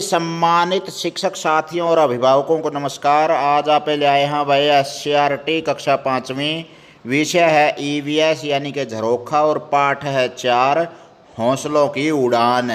सम्मानित शिक्षक साथियों और अभिभावकों को नमस्कार। आज आप ले आए हैं भाई SCRT कक्षा 5वीं। विषय है EVS यानी कि झरोखा और पाठ है 4 हौसलों की उड़ान।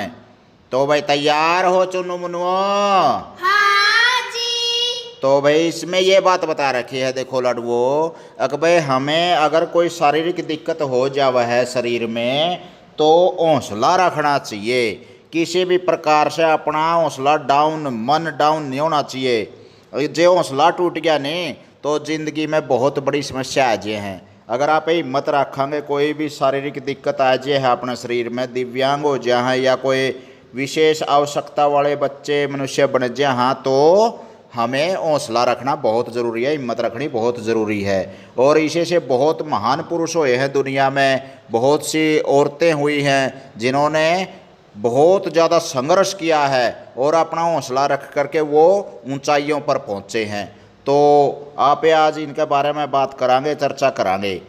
तो भाई तैयार हो चुनु मुनुओ? हाँ जी। तो भाई इसमें ये बात बता रखी है, देखो लड़वो, अगर भाई हमें अगर कोई शारीरिक दिक्कत हो जावा है शरीर में तो हौसला रखना चाहिए। किसी भी प्रकार से अपना हौसला डाउन, मन डाउन नहीं होना चाहिए। जो हौसला टूट गया नहीं तो ज़िंदगी में बहुत बड़ी समस्या आ जाए हैं। अगर आप हिम्मत रखेंगे, कोई भी शारीरिक दिक्कत आ जाए है अपने शरीर में, दिव्यांग हो जाए हैं या कोई विशेष आवश्यकता वाले बच्चे मनुष्य बन जाए हाँ, तो हमें हौसला रखना बहुत ज़रूरी है, हिम्मत रखनी बहुत ज़रूरी है। और इसे से बहुत महान पुरुष हुए हैं दुनिया में, बहुत सी औरतें हुई हैं जिन्होंने बहुत ज़्यादा संघर्ष किया है और अपना हौसला रख करके वो ऊंचाइयों पर पहुँचे हैं। तो आप आज इनके बारे में बात करांगे, चर्चा करांगे।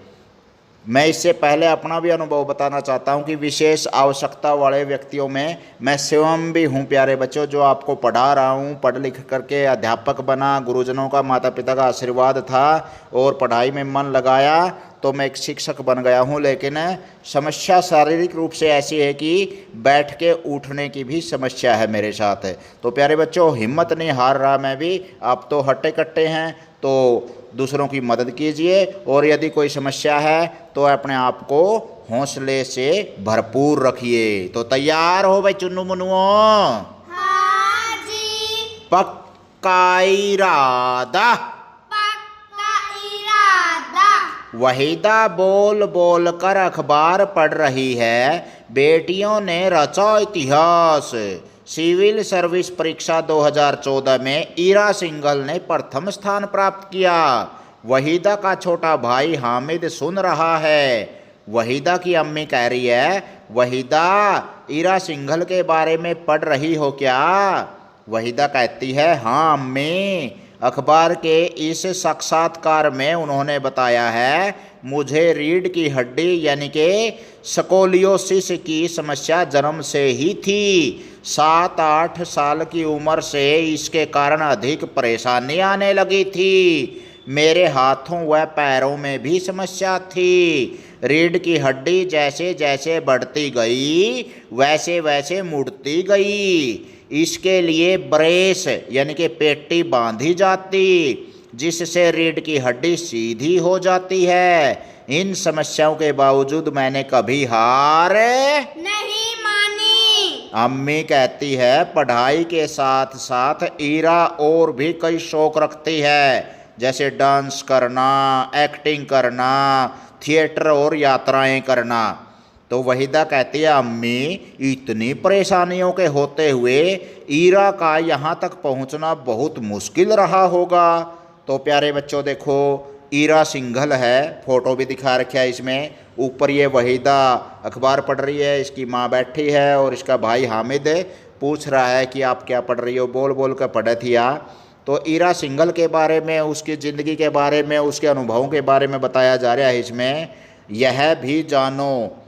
मैं इससे पहले अपना भी अनुभव बताना चाहता हूं कि विशेष आवश्यकता वाले व्यक्तियों में मैं स्वयं भी हूं। प्यारे बच्चों, जो आपको पढ़ा रहा हूं, पढ़ लिख करके अध्यापक बना, गुरुजनों का, माता पिता का आशीर्वाद था और पढ़ाई में मन लगाया तो मैं एक शिक्षक बन गया हूं। लेकिन समस्या शारीरिक रूप से ऐसी है कि बैठ के उठने की भी समस्या है मेरे साथ। तो प्यारे बच्चों, हिम्मत नहीं हार रहा मैं भी। आप तो हट्टे कट्टे हैं तो दूसरों की मदद कीजिए, और यदि कोई समस्या है तो अपने आप को हौसले से भरपूर रखिए। तो तैयार हो भाई चुन्नू मुनुओ? हाँ जी। पक्का इरादा। पक्का इरादा। वहीदा बोल बोल कर अखबार पढ़ रही है, बेटियों ने रचा इतिहास। सिविल सर्विस परीक्षा 2014 में ईरा सिंघल ने प्रथम स्थान प्राप्त किया। वहीदा का छोटा भाई हामिद सुन रहा है। वहीदा की अम्मी कह रही है, वहीदा ईरा सिंघल के बारे में पढ़ रही हो क्या? वहीदा कहती है, हाँ अम्मी। अखबार के इस साक्षात्कार में उन्होंने बताया है, मुझे रीढ़ की हड्डी यानी कि स्कोलियोसिस की समस्या जन्म से ही थी। 7-8 साल की उम्र से इसके कारण अधिक परेशानी आने लगी थी। मेरे हाथों व पैरों में भी समस्या थी। रीढ़ की हड्डी जैसे जैसे बढ़ती गई वैसे वैसे मुड़ती गई। इसके लिए ब्रेस यानी कि पेटी बांधी जाती, जिससे रीढ़ की हड्डी सीधी हो जाती है। इन समस्याओं के बावजूद मैंने कभी हार नहीं मानी। अम्मी कहती है, पढ़ाई के साथ साथ ईरा और भी कई शौक रखती है, जैसे डांस करना, एक्टिंग करना, थिएटर और यात्राएं करना। तो वहीदा कहती है, अम्मी इतनी परेशानियों के होते हुए ईरा का यहाँ तक पहुँचना बहुत मुश्किल रहा होगा। तो प्यारे बच्चों देखो, ईरा सिंघल है, फोटो भी दिखा रखा है इसमें। ऊपर ये वहीदा अखबार पढ़ रही है, इसकी माँ बैठी है और इसका भाई हामिद पूछ रहा है कि आप क्या पढ़ रही हो, बोल बोल कर पढ़े थी आप। तो ईरा सिंघल के बारे में, उसकी ज़िंदगी के बारे में, उसके अनुभवों के बारे में बताया जा रहा है इसमें। यह भी जानो,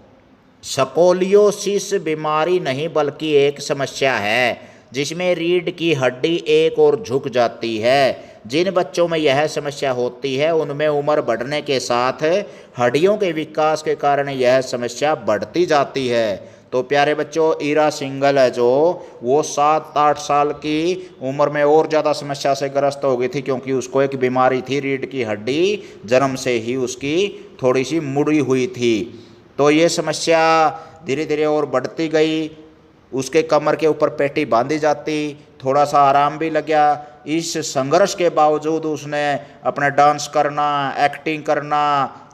स्कोलियोसिस बीमारी नहीं बल्कि एक समस्या है जिसमें रीढ़ की हड्डी एक ओर झुक जाती है। जिन बच्चों में यह समस्या होती है उनमें उम्र बढ़ने के साथ हड्डियों के विकास के कारण यह समस्या बढ़ती जाती है। तो प्यारे बच्चों, ईरा सिंघल है जो, वो 7-8 साल की उम्र में और ज़्यादा समस्या से ग्रस्त हो गई थी, क्योंकि उसको एक बीमारी थी, रीढ़ की हड्डी जन्म से ही उसकी थोड़ी सी मुड़ी हुई थी। तो ये समस्या धीरे धीरे और बढ़ती गई। उसके कमर के ऊपर पेटी बांधी जाती, थोड़ा सा आराम भी लगा। इस संघर्ष के बावजूद उसने अपना डांस करना, एक्टिंग करना,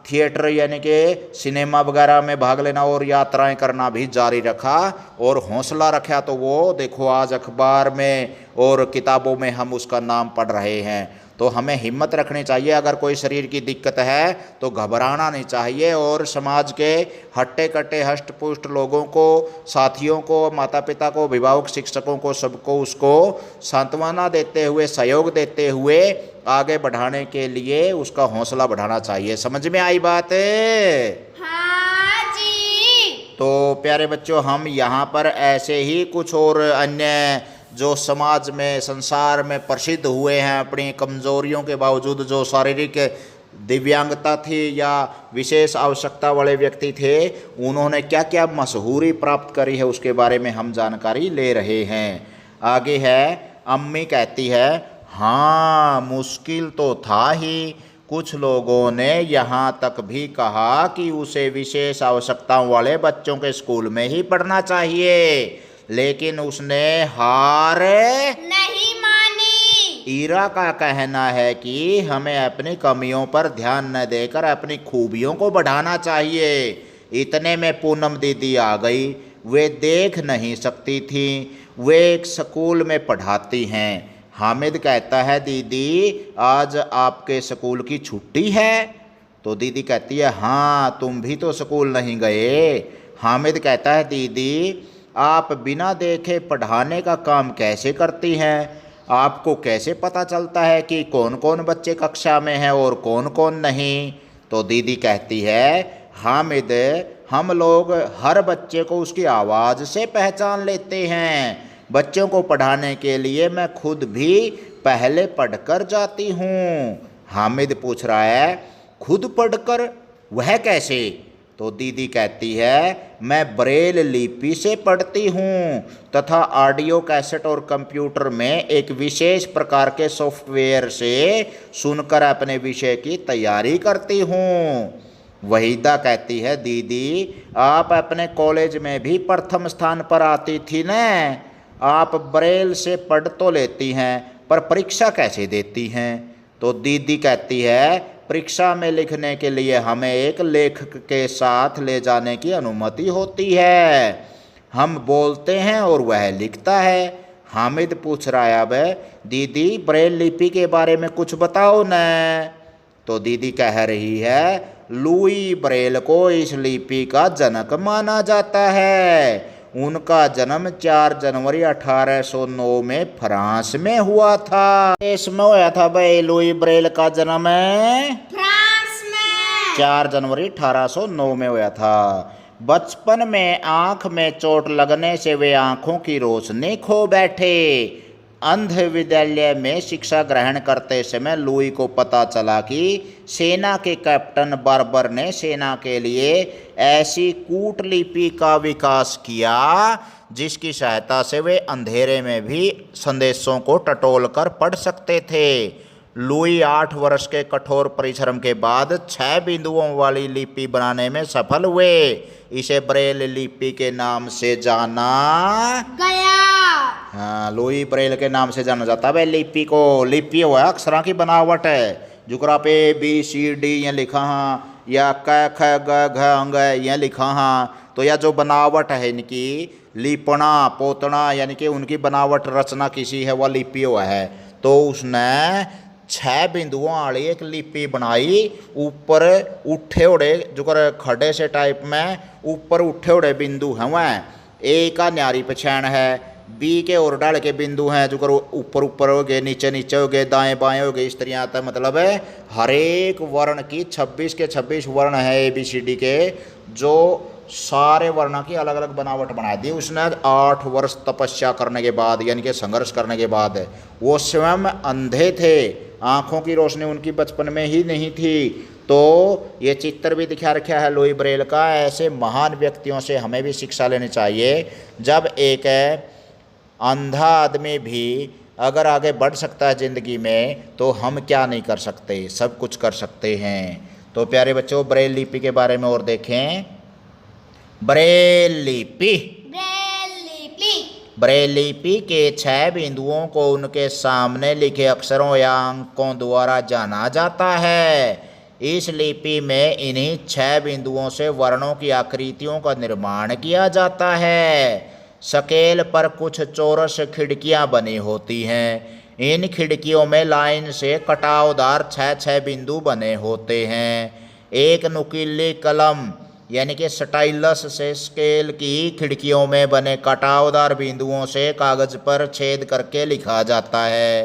थिएटर यानी कि सिनेमा वगैरह में भाग लेना और यात्राएं करना भी जारी रखा और हौसला रखा। तो वो देखो आज अखबार में और किताबों में हम उसका नाम पढ़ रहे हैं। तो हमें हिम्मत रखनी चाहिए। अगर कोई शरीर की दिक्कत है तो घबराना नहीं चाहिए, और समाज के हट्टे कट्टे हष्ट पुष्ट लोगों को, साथियों को, माता पिता को, अभिभावक शिक्षकों को, सबको उसको सांत्वना देते हुए, सहयोग देते हुए आगे बढ़ाने के लिए उसका हौसला बढ़ाना चाहिए। समझ में आई बात? हाँ जी। तो प्यारे बच्चों, हम यहाँ पर ऐसे ही कुछ और अन्य जो समाज में संसार में प्रसिद्ध हुए हैं अपनी कमज़ोरियों के बावजूद, जो शारीरिक दिव्यांगता थी या विशेष आवश्यकता वाले व्यक्ति थे, उन्होंने क्या क्या मशहूरी प्राप्त करी है उसके बारे में हम जानकारी ले रहे हैं। आगे है, अम्मी कहती है हाँ मुश्किल तो था ही, कुछ लोगों ने यहाँ तक भी कहा कि उसे विशेष आवश्यकताओं वाले बच्चों के स्कूल में ही पढ़ना चाहिए, लेकिन उसने हार नहीं मानी। ईरा का कहना है कि हमें अपनी कमियों पर ध्यान न देकर अपनी खूबियों को बढ़ाना चाहिए। इतने में पूनम दीदी आ गई। वे देख नहीं सकती थी, वे एक स्कूल में पढ़ाती हैं। हामिद कहता है दीदी आज आपके स्कूल की छुट्टी है? तो दीदी कहती है हाँ तुम भी तो स्कूल नहीं गए। हामिद कहता है दीदी आप बिना देखे पढ़ाने का काम कैसे करती हैं? आपको कैसे पता चलता है कि कौन कौन बच्चे कक्षा में हैं और कौन कौन नहीं? तो दीदी कहती है हामिद हम लोग हर बच्चे को उसकी आवाज़ से पहचान लेते हैं। बच्चों को पढ़ाने के लिए मैं खुद भी पहले पढ़कर जाती हूँ। हामिद पूछ रहा है खुद पढ़कर, वह कैसे? तो दीदी कहती है मैं ब्रेल लिपि से पढ़ती हूँ तथा ऑडियो कैसेट और कंप्यूटर में एक विशेष प्रकार के सॉफ्टवेयर से सुनकर अपने विषय की तैयारी करती हूँ। वहीदा कहती है दीदी आप अपने कॉलेज में भी प्रथम स्थान पर आती थी न, आप ब्रेल से पढ़ तो लेती हैं पर परीक्षा कैसे देती हैं? तो दीदी कहती है परीक्षा में लिखने के लिए हमें एक लेखक के साथ ले जाने की अनुमति होती है। हम बोलते हैं और वह लिखता है। हामिद पूछ रहा है अब दीदी ब्रेल लिपि के बारे में कुछ बताओ न। तो दीदी कह रही है लुई ब्रेल को इस लिपि का जनक माना जाता है। उनका जन्म 4 जनवरी 1809 में फ्रांस में हुआ था। देश में हुआ था भाई लुई ब्रेल का जन्म फ्रांस में 4 जनवरी 1809 में हुआ था। बचपन में आंख में चोट लगने से वे आंखों की रोशनी खो बैठे। अंध विद्यालय में शिक्षा ग्रहण करते समय लुई को पता चला कि सेना के कैप्टन बार्बर ने सेना के लिए ऐसी कूटलिपि का विकास किया जिसकी सहायता से वे अंधेरे में भी संदेशों को टटोल कर पढ़ सकते थे। लुई 8 वर्ष के कठोर परिश्रम के बाद 6 बिंदुओं वाली लिपि बनाने में सफल हुए। इसे ब्रेल लिपि के नाम से जाना गया। हाँ लुई ब्रेल के नाम से जाना जाता है लिपि को। लिपि हुआ अक्षरों की बनावट है, जुकरा पे ABCD ये लिखा हाँ या क ख ग घ अंग ये लिखा हाँ। तो यह जो बनावट है इनकी लिपना पोतना यानी कि उनकी बनावट रचना किसी है वह लिपि हुआ है। तो उसने 6 बिंदुओं वाली एक लिपि बनाई। ऊपर उठे उड़े जो कर खड़े से टाइप में ऊपर उठे उड़े बिंदु हैं वह ए का न्यारी पछाण है। बी के और डाल के बिंदु हैं जो कर ऊपर ऊपर हो गए नीचे नीचे हो गए दाएं बाएं हो गए। इस तरह आता है मतलब है हर एक वर्ण की 26 के 26 वर्ण है ABCD के, जो सारे वर्णों की अलग अलग बनावट बना दी उसने 8 वर्ष तपस्या करने के बाद यानी कि संघर्ष करने के बाद। वो स्वयं अंधे थे, आँखों की रोशनी उनकी बचपन में ही नहीं थी। तो ये चित्र भी दिखा रखा है लुई ब्रेल का। ऐसे महान व्यक्तियों से हमें भी शिक्षा लेनी चाहिए। जब एक अंधा आदमी भी अगर आगे बढ़ सकता है ज़िंदगी में तो हम क्या नहीं कर सकते, सब कुछ कर सकते हैं। तो प्यारे बच्चों ब्रेल लिपि के बारे में और देखें। ब्रेल लिपि ब्रेल लिपि के 6 बिंदुओं को उनके सामने लिखे अक्षरों या अंकों द्वारा जाना जाता है। इस लिपि में इन्हीं 6 बिंदुओं से वर्णों की आकृतियों का निर्माण किया जाता है। स्केल पर कुछ चौरस खिड़कियां बनी होती हैं। इन खिड़कियों में लाइन से कटावदार 6 बिंदु बने होते हैं। एक नुकीली कलम यानी कि स्टाइलस से स्केल की खिड़कियों में बने कटावदार बिंदुओं से कागज पर छेद करके लिखा जाता है।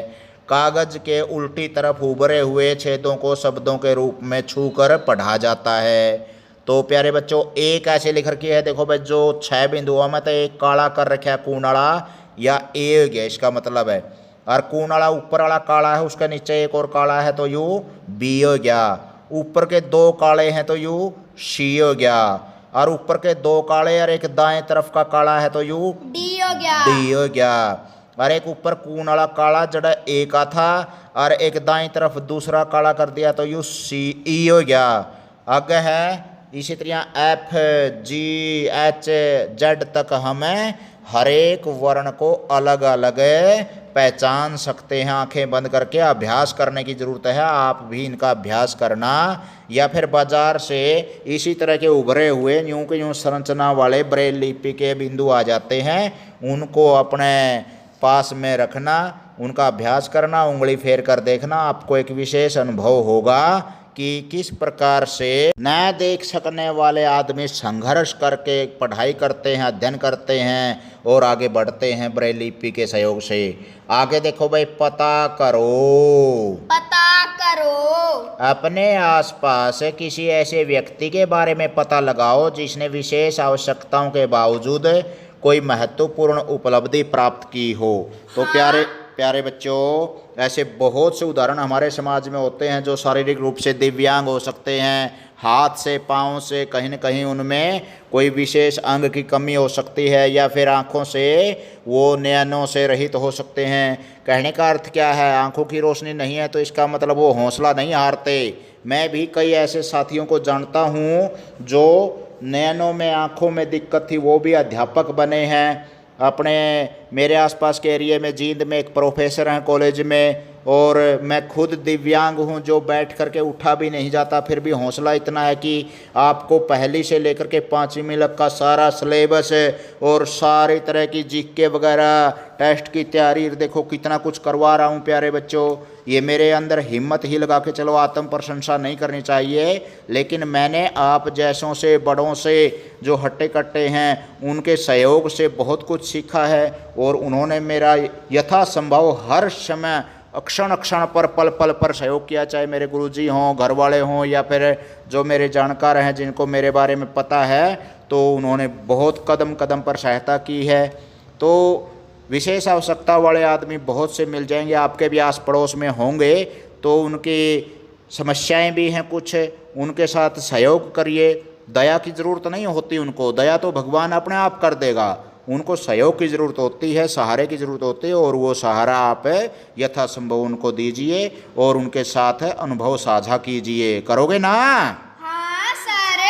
कागज के उल्टी तरफ उभरे हुए छेदों को शब्दों के रूप में छूकर पढ़ा जाता है। तो प्यारे बच्चों एक ऐसे लिख रखी है, देखो भाई जो 6 बिंदुओं में तो एक काला कर रखा है कूनड़ा, या ए हो गया, इसका मतलब है। और कून वाला ऊपर वाला काला है, उसके नीचे एक और काला है तो यू बी हो गया। ऊपर के दो काले हैं तो यू सी हो गया। और ऊपर के दो काले और एक दाएं तरफ का काला है तो यू डी हो गया। डी हो गया। और एक ऊपर कून वाला काला जड़ा ए का था और एक दाएं तरफ दूसरा काला कर दिया तो यू सी ई हो गया। आगे है इसी तरह एफ जी एच जेड तक हमें हर एक वर्ण को अलग अलग पहचान सकते हैं। आंखें बंद करके अभ्यास करने की ज़रूरत है, आप भी इनका अभ्यास करना। या फिर बाजार से इसी तरह के उभरे हुए यूं के यूं संरचना वाले ब्रेल लिपि के बिंदु आ जाते हैं, उनको अपने पास में रखना, उनका अभ्यास करना, उंगली फेर कर देखना। आपको एक विशेष अनुभव होगा कि किस प्रकार से न देख सकने वाले आदमी संघर्ष करके पढ़ाई करते हैं, अध्ययन करते हैं और आगे बढ़ते हैं ब्रेल लिपि के सहयोग से। आगे देखो भाई, पता करो। पता करो। अपने आसपास किसी ऐसे व्यक्ति के बारे में पता लगाओ जिसने विशेष आवश्यकताओं के बावजूद कोई महत्वपूर्ण उपलब्धि प्राप्त की हो। तो प्यारे प्यारे बच्चों, ऐसे बहुत से उदाहरण हमारे समाज में होते हैं जो शारीरिक रूप से दिव्यांग हो सकते हैं, हाथ से पाँव से कहीं न कहीं उनमें कोई विशेष अंग की कमी हो सकती है, या फिर आँखों से वो नयनों से रहित हो सकते हैं। कहने का अर्थ क्या है, आँखों की रोशनी नहीं है तो इसका मतलब वो हौसला नहीं हारते। मैं भी कई ऐसे साथियों को जानता हूँ जो नयनों में आँखों में दिक्कत थी, वो भी अध्यापक बने हैं। अपने मेरे आसपास के एरिया में जींद में एक प्रोफेसर हैं कॉलेज में, और मैं खुद दिव्यांग हूं जो बैठ करके उठा भी नहीं जाता, फिर भी हौसला इतना है कि आपको पहली से लेकर के 5वीं तक का सारा सिलेबस और सारी तरह की जीके वगैरह टेस्ट की तैयारी देखो कितना कुछ करवा रहा हूं। प्यारे बच्चों, ये मेरे अंदर हिम्मत ही लगा के चलो, आत्म प्रशंसा नहीं करनी चाहिए, लेकिन मैंने आप जैसों से, बड़ों से जो हट्टे कट्टे हैं, उनके सहयोग से बहुत कुछ सीखा है। और उन्होंने मेरा यथासंभव हर समय अक्षण अक्षण पर, पल पल पर सहयोग किया, चाहे मेरे गुरुजी हों, घर वाले हों, या फिर जो मेरे जानकार हैं जिनको मेरे बारे में पता है, तो उन्होंने बहुत कदम कदम पर सहायता की है। तो विशेष आवश्यकता वाले आदमी बहुत से मिल जाएंगे, आपके भी आस पड़ोस में होंगे, तो उनकी समस्याएं भी हैं कुछ, उनके साथ सहयोग करिए। दया की ज़रूरत नहीं होती उनको, दया तो भगवान अपने आप कर देगा। उनको सहयोग की ज़रूरत होती है, सहारे की ज़रूरत होती है, और वो सहारा आप यथासंभव उनको दीजिए और उनके साथ अनुभव साझा कीजिए। करोगे ना? हाँ सर।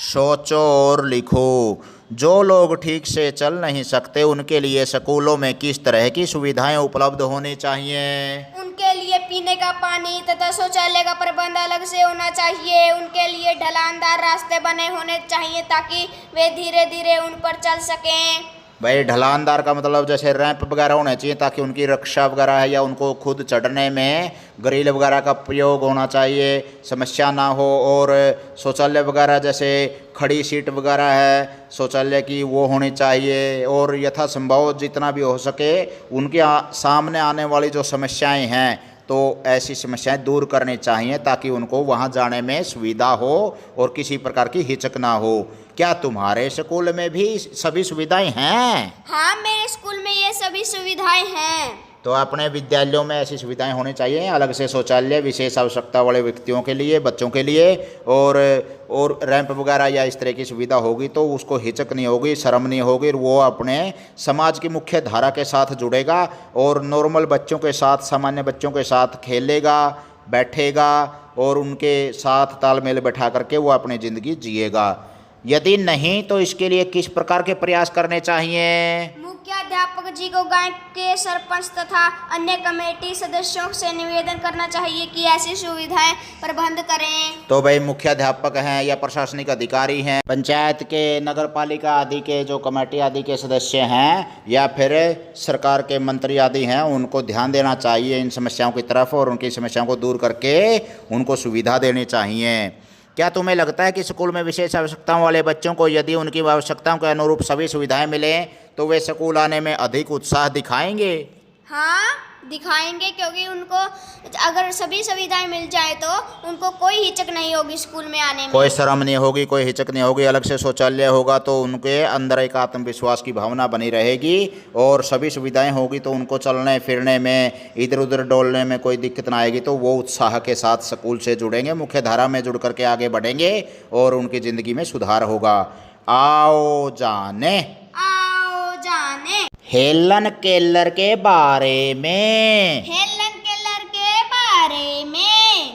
सोचो और लिखो। जो लोग ठीक से चल नहीं सकते उनके लिए स्कूलों में किस तरह की सुविधाएं उपलब्ध होनी चाहिए? उनके लिए पीने का पानी तथा शौचालय का प्रबंध अलग से होना चाहिए। उनके लिए ढलानदार रास्ते बने होने चाहिए ताकि वे धीरे धीरे उन पर चल सकें। भाई ढलानदार का मतलब जैसे रैंप वगैरह होने चाहिए ताकि उनकी रक्षा वगैरह है, या उनको खुद चढ़ने में ग्रिल वगैरह का प्रयोग होना चाहिए, समस्या ना हो। और शौचालय वगैरह जैसे खड़ी सीट वगैरह है शौचालय की, वो होनी चाहिए। और यथासंभव जितना भी हो सके उनके सामने आने वाली जो समस्याएं हैं, तो ऐसी समस्याएं दूर करनी चाहिए ताकि उनको वहां जाने में सुविधा हो और किसी प्रकार की हिचक ना हो। क्या तुम्हारे स्कूल में भी सभी सुविधाएं हैं? हाँ, मेरे स्कूल में ये सभी सुविधाएं हैं। तो अपने विद्यालयों में ऐसी सुविधाएं होनी चाहिए, अलग से शौचालय विशेष आवश्यकता वाले व्यक्तियों के लिए, बच्चों के लिए, और रैंप वगैरह या इस तरह की सुविधा होगी तो उसको हिचक नहीं होगी, शर्म नहीं होगी, वो अपने समाज की मुख्य धारा के साथ जुड़ेगा और नॉर्मल बच्चों के साथ, सामान्य बच्चों के साथ खेलेगा, बैठेगा और उनके साथ तालमेल बैठा करके वो अपनी ज़िंदगी जिएगा। यदि नहीं तो इसके लिए किस प्रकार के प्रयास करने चाहिए? मुख्याध्यापक जी को गांव के सरपंच तथा अन्य कमेटी सदस्यों से निवेदन करना चाहिए कि ऐसी सुविधाएं प्रबंध करें। तो भाई मुख्याध्यापक हैं या प्रशासनिक अधिकारी हैं, पंचायत के, नगर पालिका आदि के जो कमेटी आदि के सदस्य हैं, या फिर सरकार के मंत्री आदि हैं, उनको ध्यान देना चाहिए इन समस्याओं की तरफ और उनकी समस्याओं को दूर करके उनको सुविधा देनी चाहिए। क्या तुम्हें लगता है कि स्कूल में विशेष आवश्यकताओं वाले बच्चों को यदि उनकी आवश्यकताओं के अनुरूप सभी सुविधाएं मिलें तो वे स्कूल आने में अधिक उत्साह दिखाएंगे? हाँ, दिखाएंगे, क्योंकि उनको अगर सभी सुविधाएं मिल जाए तो उनको कोई हिचक नहीं होगी स्कूल में आने में। कोई शर्म नहीं होगी, कोई हिचक नहीं होगी। अलग से शौचालय होगा तो उनके अंदर एक आत्मविश्वास की भावना बनी रहेगी, और सभी सुविधाएं होगी तो उनको चलने फिरने में, इधर उधर डोलने में कोई दिक्कत ना आएगी। तो वो उत्साह के साथ स्कूल से जुड़ेंगे, मुख्य धारा में जुड़ करके आगे बढ़ेंगे और उनकी ज़िंदगी में सुधार होगा। आओ जाने हेलन केलर के बारे में।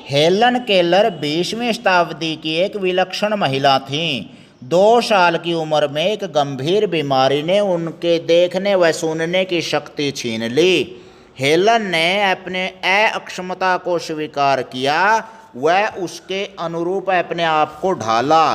हेलन केलर 20वीं शताब्दी की एक विलक्षण महिला थीं। 2 साल की उम्र में एक गंभीर बीमारी ने उनके देखने व सुनने की शक्ति छीन ली। हेलन ने अपने अक्षमता को स्वीकार किया व उसके अनुरूप अपने आप को ढाला।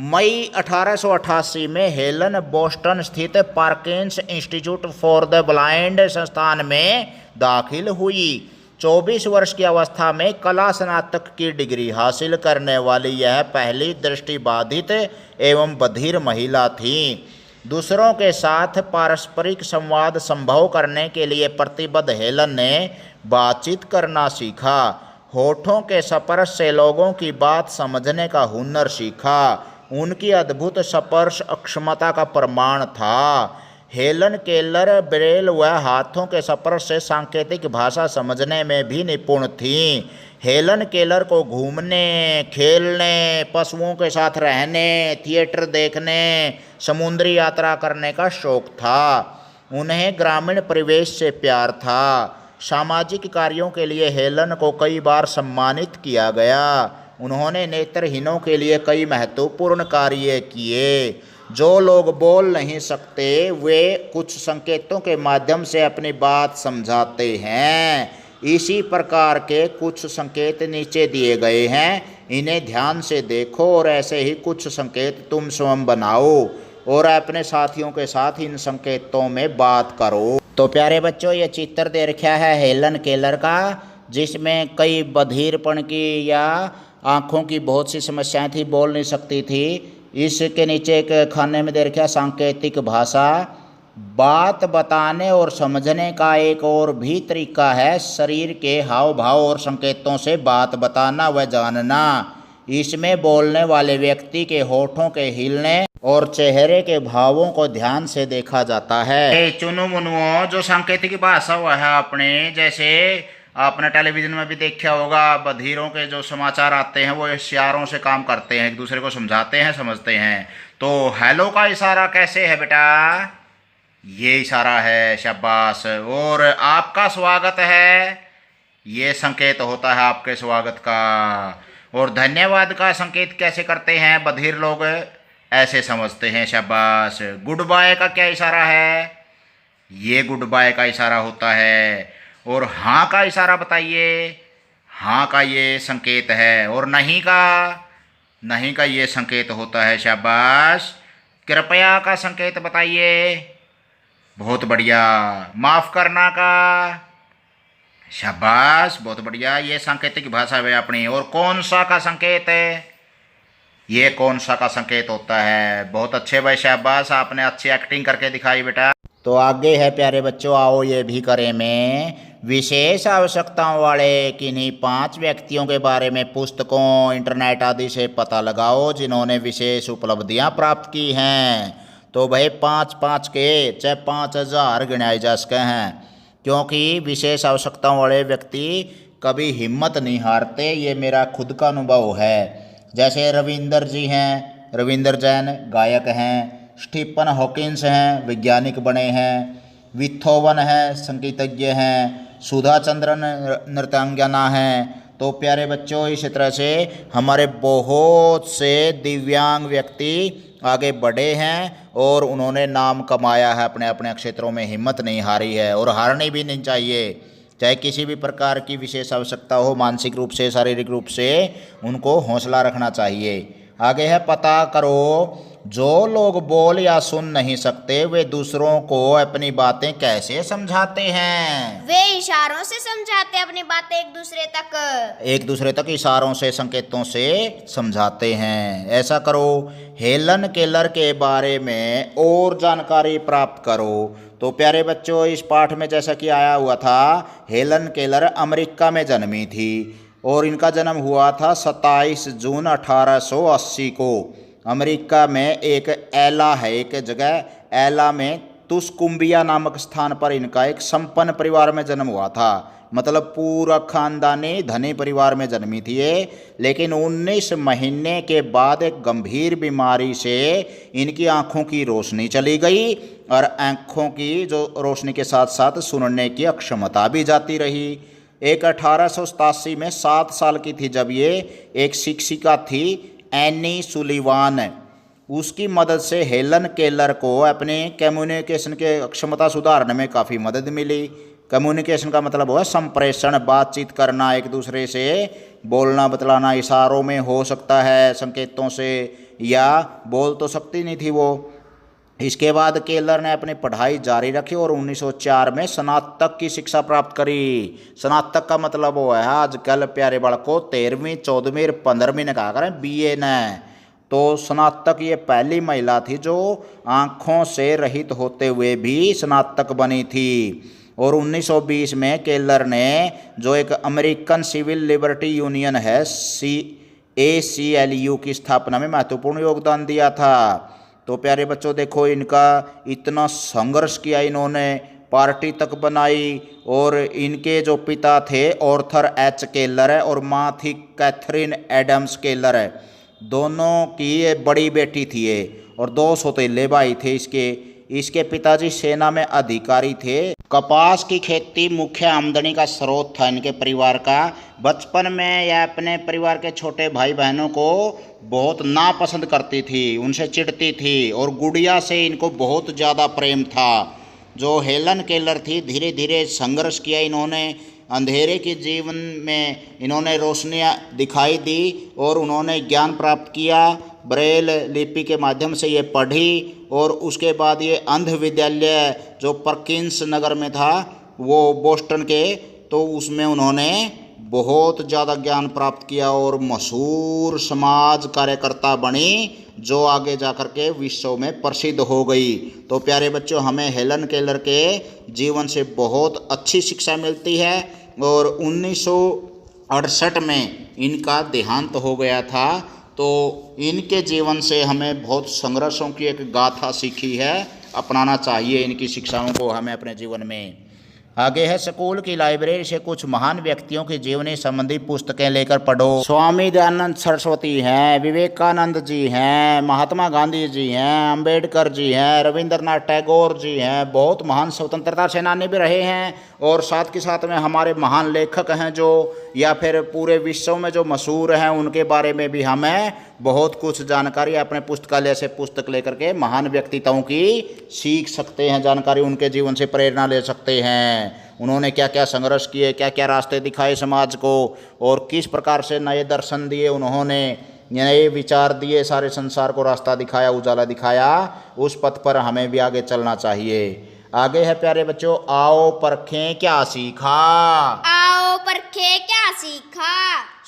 मई 1888 में हेलन बोस्टन स्थित पार्किंस इंस्टीट्यूट फॉर द ब्लाइंड संस्थान में दाखिल हुई। 24 वर्ष की अवस्था में कला स्नातक की डिग्री हासिल करने वाली यह पहली दृष्टिबाधित एवं बधिर महिला थी। दूसरों के साथ पारस्परिक संवाद संभव करने के लिए प्रतिबद्ध हेलन ने बातचीत करना सीखा। होठों के स्पर्श से लोगों की बात समझने का हुनर सीखा। उनकी अद्भुत स्पर्श अक्षमता का प्रमाण था। हेलन केलर ब्रेल व हाथों के स्पर्श से सांकेतिक भाषा समझने में भी निपुण थीं। हेलन केलर को घूमने, खेलने, पशुओं के साथ रहने, थिएटर देखने, समुद्री यात्रा करने का शौक था। उन्हें ग्रामीण परिवेश से प्यार था। सामाजिक कार्यों के लिए हेलन को कई बार सम्मानित किया गया। उन्होंने नेत्रहीनों के लिए कई महत्वपूर्ण कार्य किए। जो लोग बोल नहीं सकते वे कुछ संकेतों के माध्यम से अपनी बात समझाते हैं। इसी प्रकार के कुछ संकेत नीचे दिए गए हैं, इन्हें ध्यान से देखो और ऐसे ही कुछ संकेत तुम स्वयं बनाओ और अपने साथियों के साथ इन संकेतों में बात करो। तो प्यारे बच्चों, ये चित्र दे रखा है हेलन केलर का, जिसमें कई बधिरपन की या आँखों की बहुत सी समस्याएं थी, बोल नहीं सकती थी। इसके नीचे एक खाने में दे रखा सांकेतिक भाषा। बात बताने और समझने का एक और भी तरीका है शरीर के हाव भाव और संकेतों से बात बताना व जानना। इसमें बोलने वाले व्यक्ति के होठों के हिलने और चेहरे के भावों को ध्यान से देखा जाता है। चुनु मुनुओं, जो सांकेतिक भाषा हुआ है अपने, जैसे आपने टेलीविज़न में भी देखा होगा, बधिरों के जो समाचार आते हैं वो इशारों से काम करते हैं, एक दूसरे को समझाते हैं, समझते हैं। तो हेलो का इशारा कैसे है बेटा? ये इशारा है, शाबाश। और आपका स्वागत है, ये संकेत होता है आपके स्वागत का। और धन्यवाद का संकेत कैसे करते हैं बधिर लोग? ऐसे समझते हैं, शाबाश। गुड बाय का क्या इशारा है? ये गुड बाय का इशारा होता है। और हाँ का इशारा बताइए। हाँ का ये संकेत है। और नहीं का ये संकेत होता है, शाबाश। कृपया का संकेत बताइए। बहुत बढ़िया। माफ़ करना का, शाबाश, बहुत बढ़िया। ये सांकेतिक भाषा है अपनी। और कौन सा का संकेत है? ये कौन सा का संकेत होता है। बहुत अच्छे भाई, शाबाश, आपने अच्छी एक्टिंग करके दिखाई बेटा। तो आगे है प्यारे बच्चों, आओ ये भी करें में। विशेष आवश्यकताओं वाले किन्हीं 5 व्यक्तियों के बारे में पुस्तकों, इंटरनेट आदि से पता लगाओ जिन्होंने विशेष उपलब्धियां प्राप्त की हैं। तो भाई 5-5 के चाहे 5000 गिनाए जा सके हैं, क्योंकि विशेष आवश्यकताओं वाले व्यक्ति कभी हिम्मत नहीं हारते। ये मेरा खुद का अनुभव है। जैसे रविंदर जी हैं, रविंदर जैन गायक हैं। स्टीफन हॉकिंस हैं, वैज्ञानिक बने हैं। विथोवन हैं, संगीतज्ञ हैं। सुधा चंद्रन नृत्यांगना हैं। तो प्यारे बच्चों, इस तरह से हमारे बहुत से दिव्यांग व्यक्ति आगे बढ़े हैं और उन्होंने नाम कमाया है अपने अपने क्षेत्रों में। हिम्मत नहीं हारी है और हारनी भी नहीं चाहिए। चाहे किसी भी प्रकार की विशेष आवश्यकता हो, मानसिक रूप से, शारीरिक रूप से, उनको हौसला रखना चाहिए। आगे है, पता करो जो लोग बोल या सुन नहीं सकते वे दूसरों को अपनी बातें कैसे समझाते हैं? वे इशारों से समझाते हैं अपनी बातें एक दूसरे तक इशारों से, संकेतों से समझाते हैं। ऐसा करो। हेलन केलर के बारे में और जानकारी प्राप्त करो। तो प्यारे बच्चों, इस पाठ में जैसा कि आया हुआ था, हेलन केलर अमेरिका में जन्मी थी और इनका जन्म हुआ था 27 जून 1880 को। अमेरिका में एक एला है, एक जगह एला में तुस्कुम्बिया नामक स्थान पर इनका एक संपन्न परिवार में जन्म हुआ था। मतलब पूरा खानदानी धनी परिवार में जन्मी थी ये। लेकिन 19 महीने के बाद एक गंभीर बीमारी से इनकी आंखों की रोशनी चली गई और आंखों की जो रोशनी के साथ साथ सुनने की अक्षमता भी जाती रही। एक 1887 में 7 साल की थी जब ये एक शिक्षिका थी एनी सुलिवान, उसकी मदद से हेलन केलर को अपने कम्युनिकेशन के क्षमता सुधारने में काफ़ी मदद मिली। कम्युनिकेशन का मतलब हुआ संप्रेषण, बातचीत करना, एक दूसरे से बोलना बतलाना, इशारों में हो सकता है, संकेतों से, या बोल तो सकती नहीं थी वो। इसके बाद केलर ने अपनी पढ़ाई जारी रखी और 1904 में स्नातक की शिक्षा प्राप्त करी। स्नातक का मतलब वो है आजकल प्यारे बालकों 13वीं 14वीं 15वीं ने कहा करें BA ने। तो स्नातक ये पहली महिला थी जो आँखों से रहित होते हुए भी स्नातक बनी थी। और 1920 में केलर ने जो एक अमेरिकन सिविल लिबर्टी यूनियन है ACLU की स्थापना में महत्वपूर्ण योगदान दिया था। तो प्यारे बच्चों देखो, इनका इतना संघर्ष किया इन्होंने, पार्टी तक बनाई। और इनके जो पिता थे ऑर्थर H केलर है और माँ थी कैथरीन एडम्स केलर है। दोनों की ये बड़ी बेटी थी ये, और 2 सौतेले भाई थे इसके पिताजी सेना में अधिकारी थे। कपास की खेती मुख्य आमदनी का स्रोत था इनके परिवार का। बचपन में यह अपने परिवार के छोटे भाई बहनों को बहुत नापसंद करती थी, उनसे चिढ़ती थी और गुड़िया से इनको बहुत ज़्यादा प्रेम था। जो हेलन केलर थी, धीरे धीरे संघर्ष किया इन्होंने। अंधेरे के जीवन में इन्होंने रोशनियाँ दिखाई दी और उन्होंने ज्ञान प्राप्त किया। ब्रेल लिपि के माध्यम से ये पढ़ी और उसके बाद ये अंध विद्यालय जो परकिंस नगर में था, वो बोस्टन के, तो उसमें उन्होंने बहुत ज़्यादा ज्ञान प्राप्त किया और मशहूर समाज कार्यकर्ता बनी, जो आगे जाकर के विश्व में प्रसिद्ध हो गई। तो प्यारे बच्चों, हमें हेलन केलर के जीवन से बहुत अच्छी शिक्षा मिलती है। और 1968 में इनका देहांत हो गया था। तो इनके जीवन से हमें बहुत संघर्षों की एक गाथा सीखी है, अपनाना चाहिए इनकी शिक्षाओं को हमें अपने जीवन में। आगे है, स्कूल की लाइब्रेरी से कुछ महान व्यक्तियों की जीवनी संबंधी पुस्तकें लेकर पढ़ो। स्वामी दयानंद सरस्वती हैं, विवेकानंद जी हैं, महात्मा गांधी जी हैं, अंबेडकर जी हैं, रविंद्रनाथ टैगोर जी हैं। बहुत महान स्वतंत्रता सेनानी भी रहे हैं और साथ के साथ में हमारे महान लेखक हैं जो, या फिर पूरे विश्व में जो मशहूर हैं, उनके बारे में भी हमें बहुत कुछ जानकारी अपने पुस्तकालय से पुस्तक लेकर के महान व्यक्तित्वों की सीख सकते हैं, जानकारी उनके जीवन से प्रेरणा ले सकते हैं। उन्होंने क्या क्या संघर्ष किए, क्या क्या रास्ते दिखाए समाज को, और किस प्रकार से नए दर्शन दिए उन्होंने, नए विचार दिए, सारे संसार को रास्ता दिखाया, उजाला दिखाया। उस पथ पर हमें भी आगे चलना चाहिए। आगे है प्यारे बच्चों, आओ परखें क्या सीखा। आओ परखे क्या सीखा।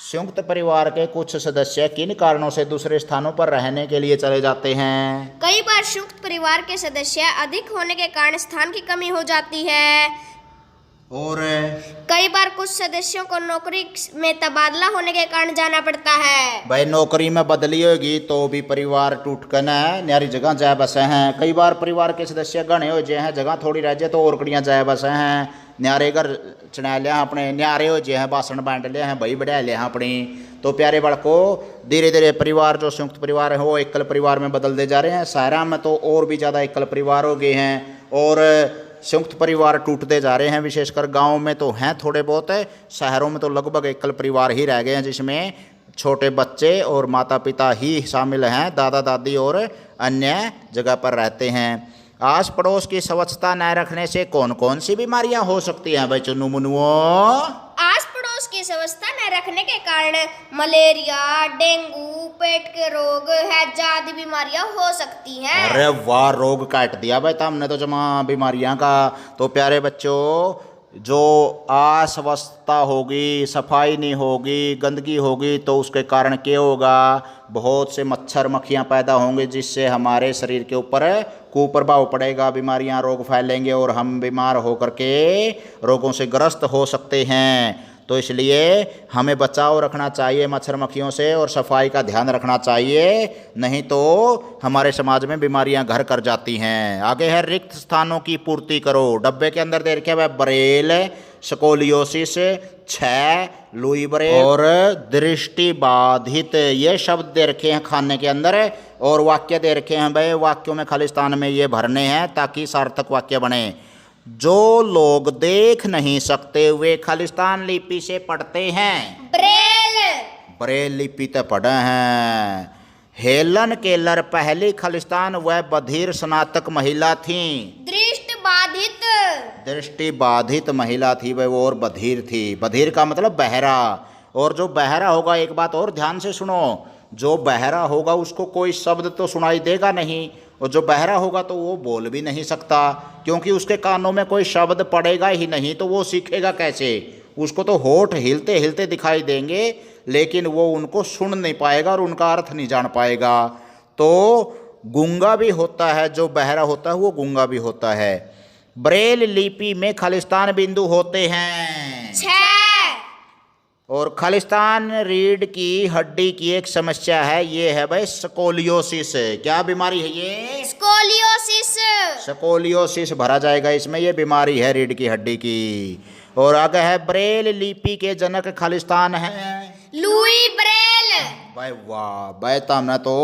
संयुक्त परिवार के कुछ सदस्य किन कारणों से दूसरे स्थानों पर रहने के लिए चले जाते हैं। कई बार संयुक्त परिवार के सदस्य अधिक होने के कारण स्थान की कमी हो जाती है। और कई बार कुछ सदस्यों को नौकरी में तबादला होने के कारण जाना पड़ता है। भाई नौकरी में बदली होगी तो भी परिवार टूट कर न न्यारी जगह जाए बसे हैं। कई बार परिवार के सदस्य गणे हो जाए हैं, जगह थोड़ी रह जाए तो और कड़ियाँ जाए बसे हैं। न्यारे घर चढ़ा लिया अपने, न्यारे हो जाए हैं, बासन बांट लिया हैं, भाई बढ़ा लिया हैं अपनी। तो प्यारे बालकों, धीरे धीरे परिवार जो संयुक्त परिवार है वो एकल परिवार में बदलते जा रहे हैं। शहरों में तो और भी ज़्यादा एकल परिवार हो गए हैं और संयुक्त परिवार टूटते जा रहे हैं। विशेषकर गांव में तो हैं थोड़े बहुत, शहरों में तो लगभग एकल परिवार ही रह गए हैं, जिसमें छोटे बच्चे और माता पिता ही शामिल हैं, दादा दादी और अन्य जगह पर रहते हैं। आस पड़ोस की स्वच्छता न रखने से कौन कौन सी बीमारियां हो सकती हैं भाई चुन्नू मुनुओ। आस पड़ोस की व्यवस्था न रखने के कारण मलेरिया, डेंगू, पेट के रोग, हैजा आदि बीमारियां हो सकती हैं। अरे वाह, रोग काट दिया भाई तुमने तो जमा बीमारियां का। तो प्यारे बच्चों, जो अस्वस्थता होगी, सफाई नहीं होगी, गंदगी होगी तो उसके कारण क्या होगा, बहुत से मच्छर मक्खियाँ पैदा होंगे जिससे हमारे शरीर के ऊपर कुप्रभाव पड़ेगा, बीमारियाँ रोग फैलेंगे और हम बीमार होकर के रोगों से ग्रस्त हो सकते हैं। तो इसलिए हमें बचाव रखना चाहिए मच्छर मक्खियों से और सफाई का ध्यान रखना चाहिए, नहीं तो हमारे समाज में बीमारियां घर कर जाती हैं। आगे है रिक्त स्थानों की पूर्ति करो। डब्बे के अंदर दे रखे हुए ब्रेल, स्कोलियोसिस, क्षय, लुई ब्रेल और दृष्टि बाधित, ये शब्द दे रखे हैं खाने के अंदर और वाक्य दे रखे हैं भाई, वाक्यों में खालिस्तान में ये भरने हैं ताकि सार्थक वाक्य बने। जो लोग देख नहीं सकते वे खालिस्तान लिपि से पढ़ते हैं। ब्रेल लिपि तो पढ़े हैं। हेलन केलर पहली खालिस्तान व बधिर स्नातक महिला थी। दृष्टि बाधित महिला थी वह, और बधिर थी। बधिर का मतलब बहरा। और जो बहरा होगा, एक बात और ध्यान से सुनो, जो बहरा होगा उसको कोई शब्द तो सुनाई देगा नहीं, और जो बहरा होगा तो वो बोल भी नहीं सकता, क्योंकि उसके कानों में कोई शब्द पड़ेगा ही नहीं, तो वो सीखेगा कैसे। उसको तो होठ हिलते हिलते दिखाई देंगे लेकिन वो उनको सुन नहीं पाएगा और उनका अर्थ नहीं जान पाएगा। तो गूंगा भी होता है, जो बहरा होता है वो गूंगा भी होता है। ब्रेल लिपि में खालिस्तान बिंदु होते हैं। और खालिस्तान रीढ़ की हड्डी की एक समस्या है, ये है भाई स्कोलियोसिस। क्या बीमारी है ये? स्कोलियोसिस भरा जाएगा इसमें, ये बीमारी है रीढ़ की हड्डी की। और आगे है ब्रेल लिपि के जनक खालिस्तान है लुई ब्रेल। भाई वाह भाई, तुमने तो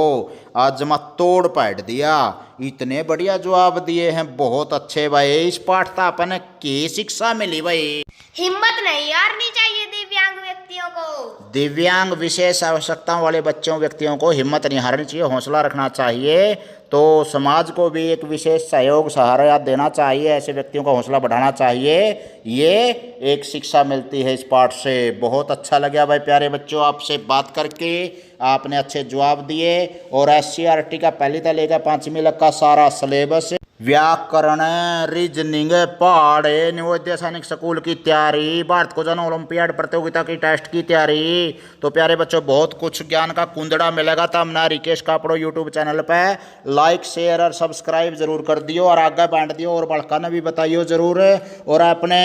आज मैं तोड़ पाट दिया, इतने बढ़िया जवाब दिए हैं, बहुत अच्छे भाई। इस पाठ था अपन की शिक्षा मिली भाई। हिम्मत नहीं हारनी चाहिए दिव्यांग व्यक्तियों को। दिव्यांग विशेष आवश्यकताओं वाले बच्चों व्यक्तियों को हिम्मत नहीं हारनी चाहिए, हौसला रखना चाहिए। तो समाज को भी एक विशेष सहयोग सहारा देना चाहिए, ऐसे व्यक्तियों का हौसला बढ़ाना चाहिए। ये एक शिक्षा मिलती है इस पाठ से। बहुत अच्छा लगा भाई प्यारे बच्चों आपसे बात करके, आपने अच्छे जवाब दिए। और SCRT का पहली से लेकर 5वीं तक का सारा सिलेबस, व्याकरण, रीजनिंग, पहाड़े, नवोदय सैनिक स्कूल की तैयारी, भारत को जन ओलंपियाड प्रतियोगिता की टेस्ट की तैयारी, तो प्यारे बच्चों बहुत कुछ ज्ञान का कुंदड़ा मिलेगा। तब ना रिकेश कापड़ो यूट्यूब चैनल पे लाइक शेयर और सब्सक्राइब जरूर कर दियो और आगे बांट दियो और बड़का ने भी बताइयो जरूर। और अपने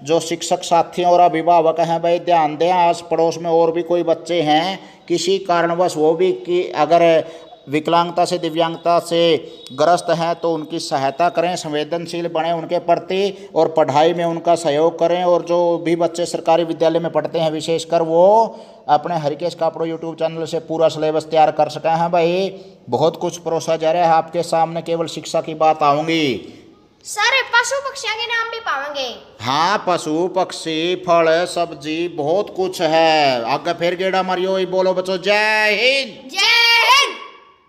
जो शिक्षक साथियों और अभिभावक हैं भाई ध्यान दें, आस पड़ोस में और भी कोई बच्चे हैं किसी कारणवश वो भी कि अगर विकलांगता से दिव्यांगता से ग्रस्त हैं तो उनकी सहायता करें, संवेदनशील बने उनके प्रति और पढ़ाई में उनका सहयोग करें। और जो भी बच्चे सरकारी विद्यालय में पढ़ते हैं विशेषकर वो अपने हरिकेश कापड़ो यूट्यूब चैनल से पूरा सिलेबस तैयार कर सके हैं भाई। बहुत कुछ परोसा जा रहा है आपके सामने, केवल शिक्षा की बात आऊँगी। सर पशु पक्षियों के नाम भी पाएंगे? हाँ, पशु पक्षी फल सब्जी बहुत कुछ है। आगे फिर गेड़ा मारियो, बोलो बच्चों जय हिंद। जय